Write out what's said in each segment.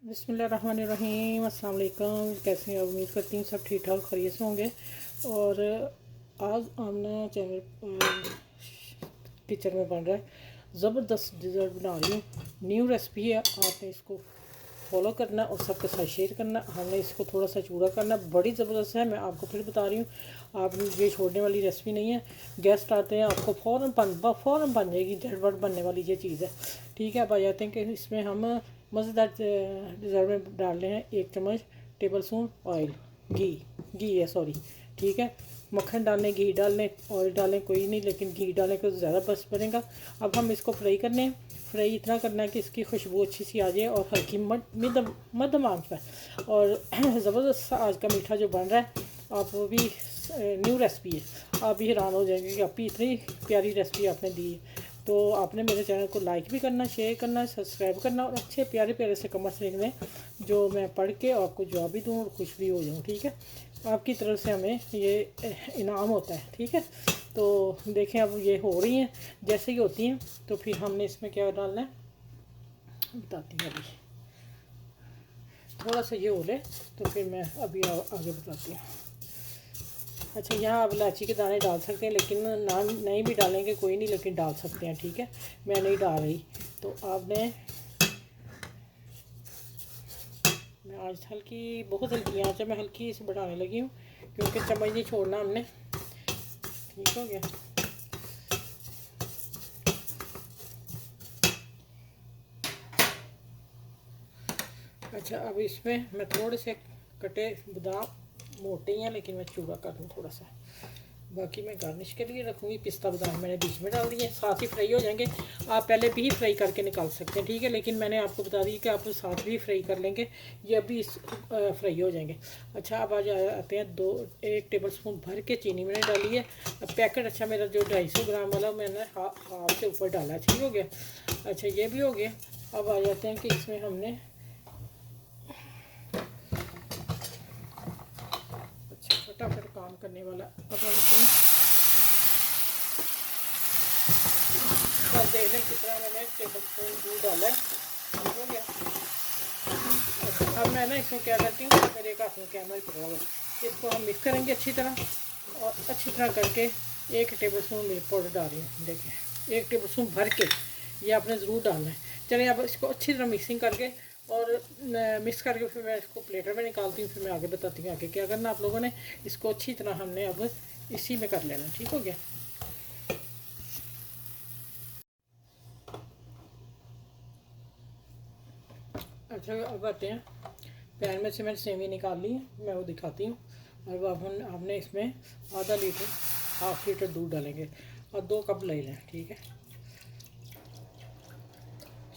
बिस्मिल्लाहिर्रहमानिर्रहीम, अस्सलाम वालेकुम। कैसे हैं? उम्मीद करती हूँ सब ठीक ठाक खैरियत से होंगे। और आज हमने चैनल किचन में बन रहा है ज़बरदस्त डिज़र्ट बना रही हूँ। न्यू रेसिपी है, आपने इसको फॉलो करना और सबके साथ शेयर करना। हमने इसको थोड़ा सा चूड़ा करना, बड़ी ज़बरदस्त है। मैं आपको फिर बता रही हूँ, आप ये छोड़ने वाली रेसिपी नहीं है। गेस्ट आते हैं, आपको फ़ौरन बन जाएगी, झटपट बनने वाली ये चीज़ है। ठीक है, अब आ जाते हैं कि इसमें हम मज़ेदार डिज़र्ट में डाल रहे हैं 1 चम्मच टेबल स्पून ऑयल, घी है सॉरी। ठीक है, मक्खन डालने, घी डालने, ऑयल डालें कोई नहीं, लेकिन घी डालने को ज़्यादा बस बनेगा। अब हम इसको फ्राई करने हैं। फ्राई इतना करना है कि इसकी खुशबू अच्छी सी आ जाए और हल्की मध्यम आंच पर। और ज़बरदस्त आज का मीठा जो बन रहा है, आप वो भी न्यू रेसिपी है, आप भी हैरान हो जाएंगे कि आपकी इतनी प्यारी रेसिपी आपने दी है। तो आपने मेरे चैनल को लाइक भी करना, शेयर करना, सब्सक्राइब करना और अच्छे प्यारे प्यारे से कमेंट्स लिखने, जो मैं पढ़ के आपको जवाब भी दूँ और खुश भी हो जाऊँ। ठीक है, आपकी तरफ से हमें ये इनाम होता है। ठीक है, तो देखें अब ये हो रही हैं, जैसे ही होती हैं तो फिर हमने इसमें क्या डालना है बताती हूँ। अभी थोड़ा सा ये हो ले तो फिर मैं अभी आगे बताती हूँ। अच्छा, यहाँ आप इलायची के दाने डाल सकते हैं, लेकिन ना नहीं भी डालेंगे कोई नहीं, लेकिन डाल सकते हैं। ठीक है, मैं नहीं डाल रही। तो आपने, मैं आज बहुत हल्की आँच है, मैं हल्की से बढ़ाने लगी हूँ क्योंकि चम्मच नहीं छोड़ना हमने। ठीक हो गया। अच्छा, अब इसमें मैं थोड़े से कटे बादाम, मोटे हैं लेकिन मैं चूड़ा कर दूँ थोड़ा सा। बाकी मैं गार्निश के लिए रखूँगी पिस्ता बादाम, मैंने बीच में डाल दिए, साथ ही फ्राई हो जाएंगे। आप पहले भी फ्राई करके निकाल सकते हैं। ठीक है, लेकिन मैंने आपको बता दी कि आप साथ भी फ्राई कर लेंगे, ये अभी फ्राई हो जाएंगे। अच्छा, अब आज आते हैं 1 टेबल स्पून भर के चीनी मैंने डाली है। पैकेट अच्छा मेरा जो 250 ग्राम वाला, मैंने हाफ से ऊपर डाला। ठीक हो गया। अच्छा, ये भी हो गया। अब आ जाते हैं कि इसमें हमने फटाफट काम करने वाला। अब हम इसमें बस देख लें कितना मैंने टेबल स्पून दूध डाला है। ठीक हो गया। अच्छा, अब मैं ना इसमें क्या करती हूँ, मेरे एक हाथ में कैमरा पकड़ा हुआ, इसको हम मिक्स करेंगे अच्छी तरह। और अच्छी तरह करके 1 टेबल स्पून मिल्क पाउडर डाल रही हूँ। देखें, 1 टेबल स्पून भर के ये आपने ज़रूर डालना है। चलिए, अब इसको अच्छी तरह मिक्सिंग करके और मिक्स करके फिर मैं इसको प्लेटर में निकालती हूँ। फिर मैं आगे बताती हूँ आगे क्या करना आप लोगों ने। इसको अच्छी तरह हमने अब इसी में कर लेना। ठीक हो गया। अच्छा, अब आते हैं, पैन में से मैंने सेवी निकाल ली है, मैं वो दिखाती हूँ। अब आपने इसमें ½ लीटर, ½ लीटर दूध डालेंगे और 2 कप ले लें। ठीक है,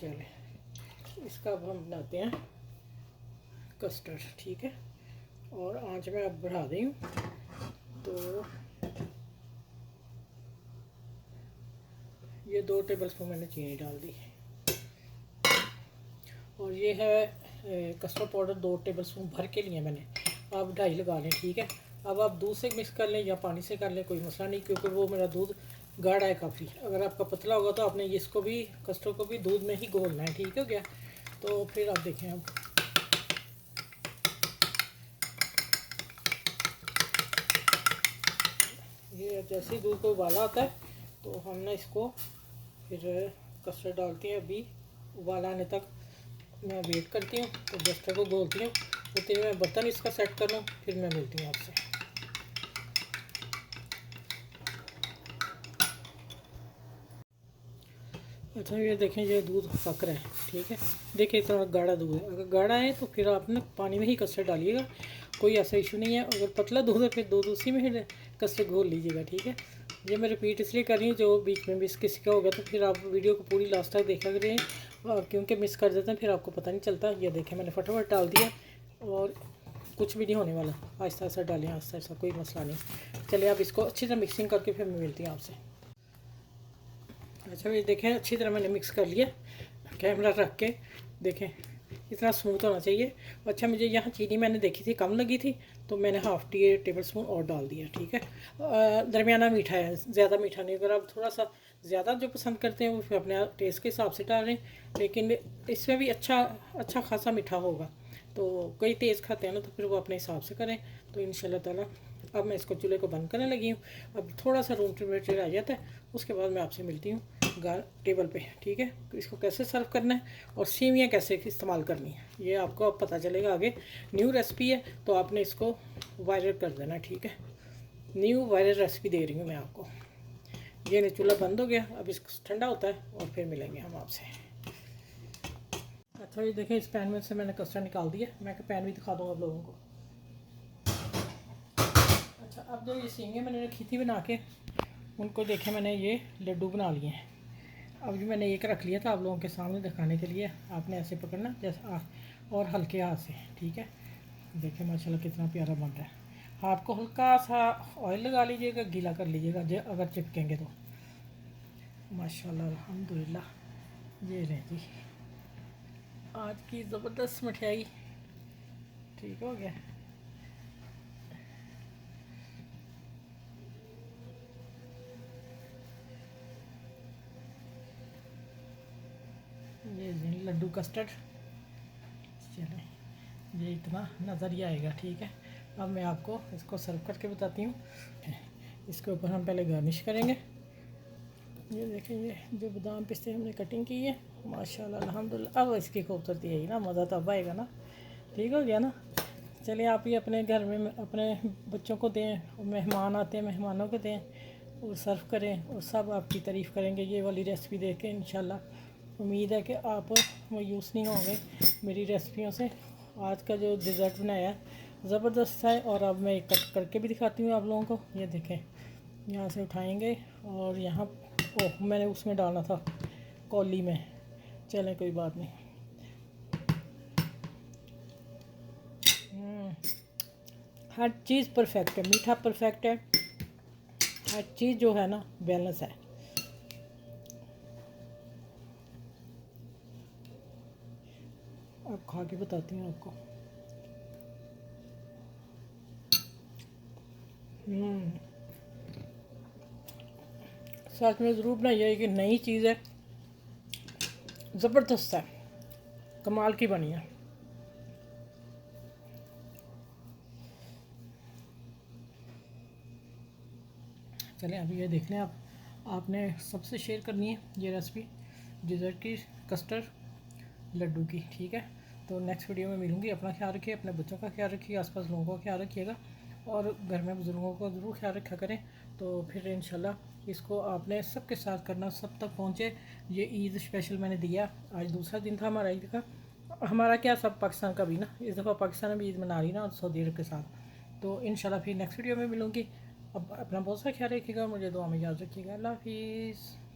चलिए इसका अब हम बनाते हैं कस्टर्ड। ठीक है, और आंच में अब बढ़ा दी हूँ। तो ये 2 टेबल स्पून मैंने चीनी डाल दी और ये है कस्टर्ड पाउडर 2 टेबल स्पून भर के लिए मैंने। आप 2.5 लगा लें। ठीक है, अब आप दूध से मिक्स कर लें या पानी से कर लें, कोई मसला नहीं, क्योंकि वो मेरा दूध गाढ़ा है काफ़ी। अगर आपका पतला होगा तो आपने इसको भी, कस्टर्ड को भी दूध में ही घोलना है। ठीक हो गया। तो फिर आप देखें, अब ये जैसे ही दूध को उबाला आता है तो हमने इसको फिर कस्टर्ड डालती हैं। अभी उबाला आने तक मैं वेट करती हूँ, तो जब तक को घोलती हूँ उतनी मैं बर्तन इसका सेट कर लूँ, फिर मैं मिलती हूँ आपसे। अच्छा, ये देखें, ये दूध पक रहा है। ठीक है, देखिए इतना गाढ़ा दूध है। अगर गाढ़ा है तो फिर आप ना पानी में ही कस्टर्ड डालिएगा, कोई ऐसा इशू नहीं है। अगर पतला दूध है फिर दूध उसी में ही कस्टर्ड घोल लीजिएगा। ठीक है, ये मैं रिपीट इसलिए कर रही हूँ, जो बीच में मिस किसी का होगा तो फिर आप वीडियो को पूरी लास्ट तक देखा करें, क्योंकि मिस कर देते हैं फिर आपको पता नहीं चलता। ये देखें, मैंने फटाफट डाल दिया और कुछ भी नहीं होने वाला। आहिस्ता आहिस्ता डालें, आहिस्ता आहिस्ता, कोई मसला नहीं। चलिए, आप इसको अच्छी तरह मिक्सिंग करके फिर मैं मिलती हूँ आपसे। अच्छा, ये देखें, अच्छी तरह मैंने मिक्स कर लिया, कैमरा रख के देखें इतना स्मूथ होना चाहिए। अच्छा, मुझे यहाँ चीनी मैंने देखी थी कम लगी थी, तो मैंने हाफ़ टी टेबल स्पून और डाल दिया। ठीक है, दरमियाना मीठा है, ज़्यादा मीठा नहीं। अगर आप थोड़ा सा ज़्यादा जो पसंद करते हैं वो फिर अपने टेस्ट के हिसाब से डालें, लेकिन इसमें भी अच्छा अच्छा खासा मीठा होगा। तो कई तेज़ खाते हैं ना, तो फिर वो अपने हिसाब से करें। तो इंशाल्लाह ताला अब मैं इसको चूल्हे को बंद करने लगी हूँ। अब थोड़ा सा रूम टेम्परेचर आ जाता है, उसके बाद मैं आपसे मिलती हूँ टेबल पे। ठीक है, तो इसको कैसे सर्व करना है और सेवियाँ कैसे इस्तेमाल करनी है ये आपको अब पता चलेगा आगे। न्यू रेसिपी है तो आपने इसको वायरल कर देना। ठीक है, न्यू वायरल रेसिपी दे रही हूँ मैं आपको। ये नहीं, चूल्हा बंद हो गया, अब इसको ठंडा होता है और फिर मिलेंगे हम आपसे। अच्छा, ये देखें, इस पैन में से मैंने कस्टर्ड निकाल दिया। मैं पैन भी दिखा दूँ आप लोगों को। अच्छा, अब जो ये सेवियाँ मैंने रखी थी बना के, उनको देखें मैंने ये लड्डू बना लिए हैं। अब जो मैंने एक रख लिया था आप लोगों के सामने दिखाने के लिए, आपने ऐसे पकड़ना जैसे और हल्के हाथ से। ठीक है, देखें माशाल्लाह कितना प्यारा बन रहा है। हाथ को हल्का सा ऑयल लगा लीजिएगा, गीला कर लीजिएगा अगर चिपकेंगे तो। माशाल्लाह अल्हम्दुलिल्लाह। ये रहे जी आज की ज़बरदस्त मिठाई। ठीक हो गया। ये लड्डू कस्टर्ड, चलें ये इतना नज़र ही आएगा। ठीक है, अब मैं आपको इसको सर्व करके बताती हूँ। इसके ऊपर हम पहले गार्निश करेंगे। ये देखें, ये जो बादाम पिस्ते हमने कटिंग की है, माशाल्लाह अल्हम्दुलिल्लाह। अब इसकी खूबसूरती है ना, मज़ा तब आएगा ना। ठीक हो गया ना। चलिए आप ही अपने घर में अपने बच्चों को दें, मेहमान आते हैं मेहमानों को दें और सर्व करें, और सब आपकी तारीफ़ करेंगे ये वाली रेसिपी देख के इंशाल्लाह। उम्मीद है कि आप मायूस नहीं होंगे मेरी रेसिपियों से। आज का जो डिज़र्ट बनाया है ज़बरदस्त है। और अब मैं कट करके भी दिखाती हूँ आप लोगों को। ये देखें, यहाँ से उठाएंगे और यहाँ, ओह मैंने उसमें डालना था कौली में, चलें कोई बात नहीं। हर चीज़ परफेक्ट है, मीठा परफेक्ट है, हर चीज़ जो है ना बैलेंस है। अब खा के बताती हूँ आपको। साथ में ज़रूर बनाइए कि नई चीज़ है, ज़बरदस्त है, कमाल की बनी है। चलें अभी ये देख लें आप, आपने सबसे शेयर करनी है ये रेसिपी डिज़र्ट की, कस्टर्ड लड्डू की। ठीक है, तो नेक्स्ट वीडियो में मिलूँगी। अपना ख्याल रखिए, अपने बच्चों का ख्याल रखिए, आसपास लोगों का ख्याल रखिएगा और घर में बुज़ुर्गों का ज़रूर ख्याल रखा करें। तो फिर इंशाल्लाह इसको आपने सबके साथ करना, सब तक पहुँचे। ये ईद स्पेशल मैंने दिया, आज दूसरा दिन था हमारा ईद का। हमारा क्या, सब पाकिस्तान का भी ना, इस दफ़ा पाकिस्तान में ईद मना रही ना सऊदी अरब के साथ। तो इंशाल्लाह फिर नेक्स्ट वीडियो में मिलूँगी। अब अपना बहुत सा ख्याल रखिएगा, मुझे दुआ में याद रखिएगा। अल्लाह हाफिज़।